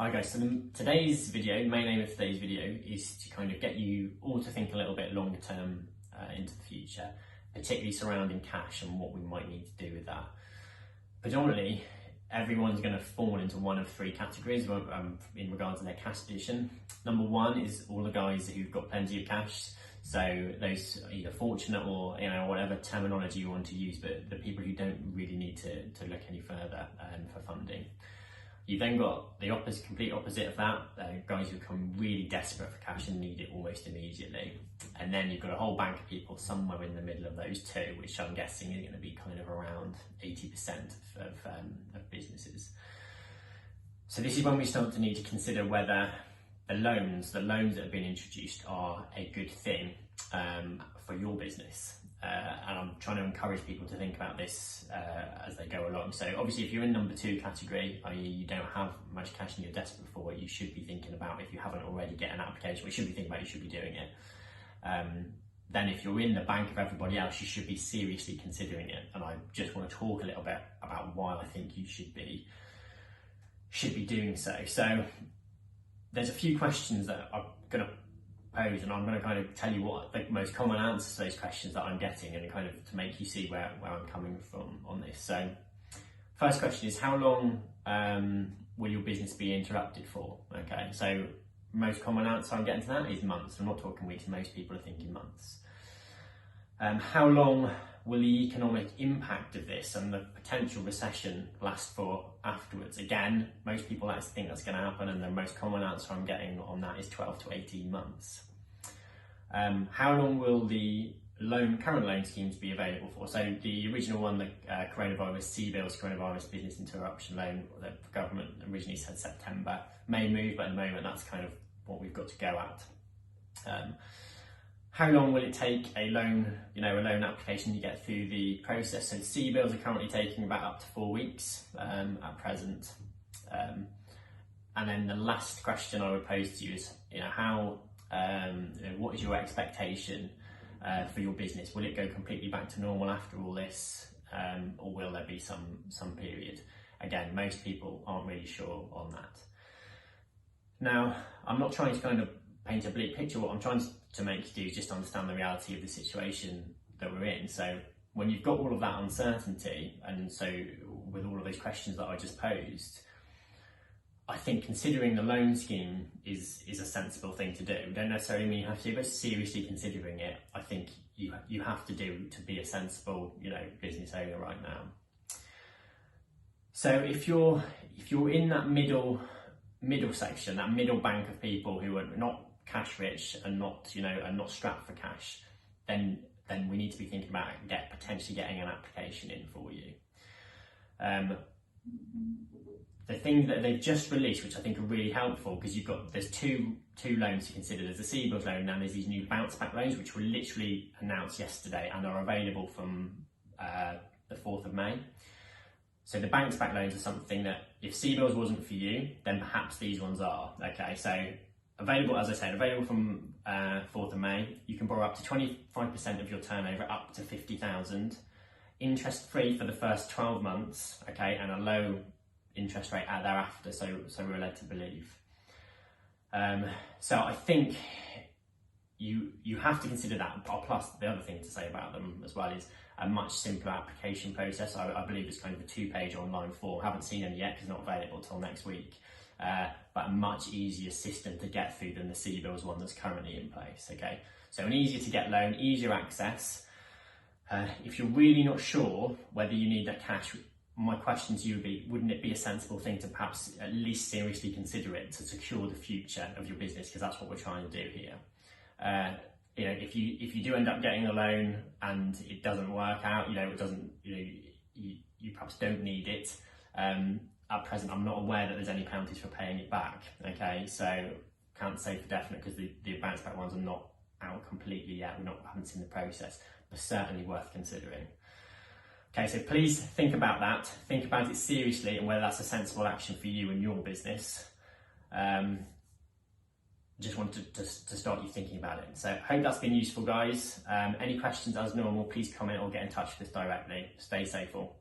Hi guys, so today's video, the main aim of today's video is to kind of get you all to think a little bit longer term into the future, particularly surrounding cash and what we might need to do with that. Predominantly, everyone's going to fall into one of three categories in regards to their cash position. Number one is all the guys who've got plenty of cash, so those either fortunate or whatever terminology you want to use, but the people who don't really need to look any further for funding. You've then got the complete opposite of that, guys who become really desperate for cash and need it almost immediately. And then you've got a whole bank of people somewhere in the middle of those two, which I'm guessing is going to be kind of around 80% of businesses. So this is when we start to need to consider whether the loans that have been introduced are a good thing for your business. And I'm trying to encourage people to think about this as they go along. So obviously if you're in number two category, i.e. you don't have much cash and you're desperate for it, you should be thinking about, if you haven't already, get an application, you should be thinking about, you should be doing it. Then if you're in the bank of everybody else, you should be seriously considering it. And I just want to talk a little bit about why I think you should be doing so. So there's a few questions that I'm going to pose, and I'm going to kind of tell you what the most common answers to those questions that I'm getting, and kind of to make you see where I'm coming from on this. So first question is, how long will your business be interrupted for? Okay, so most common answer I'm getting to that is months. I'm not talking weeks, most people are thinking months. How long will the economic impact of this and the potential recession last for afterwards? Again, most people think that's going to happen, and the most common answer I'm getting on that is 12 to 18 months. How long will the current loan schemes be available for? So the original one, the CBILS coronavirus business interruption loan, the government originally said September, may move, but at the moment that's kind of what we've got to go at. How long will it take a loan application to get through the process? So CBILS are currently taking about up to 4 weeks at present. And then the last question I would pose to you is, what is your expectation for your business? Will it go completely back to normal after all this, or will there be some period? Again, most people aren't really sure on that. Now, I'm not trying to kind of paint a bleak picture. What I'm trying to make you do is just understand the reality of the situation that we're in. So when you've got all of that uncertainty, and so with all of those questions that I just posed, I think considering the loan scheme is a sensible thing to do. Don't necessarily mean you have to, but seriously considering it, I think you have to do to be a sensible business owner right now. So if you're in that middle section, that middle bank of people who are not cash rich and not strapped for cash, then we need to be thinking about potentially getting an application in for you. The thing that they've just released, which I think are really helpful, because there's two loans to consider. There's the CBILS loan, and there's these new bounce back loans, which were literally announced yesterday and are available from the 4th of May. So the bounce back loans are something that if CBILS wasn't for you, then perhaps these ones are. Okay, so available, as I said, available from 4th of May. You can borrow up to 25% of your turnover, up to 50,000, interest free for the first 12 months, okay, and a low interest rate thereafter, so we're led to believe. So I think you have to consider that. Plus, the other thing to say about them as well is a much simpler application process. I believe it's kind of a 2-page online form. I haven't seen any yet because it's not available till next week. But a much easier system to get through than the CBILS one that's currently in place. Okay, so an easier to get loan, easier access. If you're really not sure whether you need that cash, my question to you would be, wouldn't it be a sensible thing to perhaps at least seriously consider it to secure the future of your business? Because that's what we're trying to do here. If you do end up getting a loan and it doesn't work out, you perhaps don't need it. At present, I'm not aware that there's any penalties for paying it back. Okay, so can't say for definite because the bounce back ones are not out completely yet. We haven't seen the process, but certainly worth considering. Okay, so please think about that. Think about it seriously and whether that's a sensible action for you and your business. Just wanted to start you thinking about it. So hope that's been useful, guys. Any questions as normal, please comment or get in touch with us directly. Stay safe all.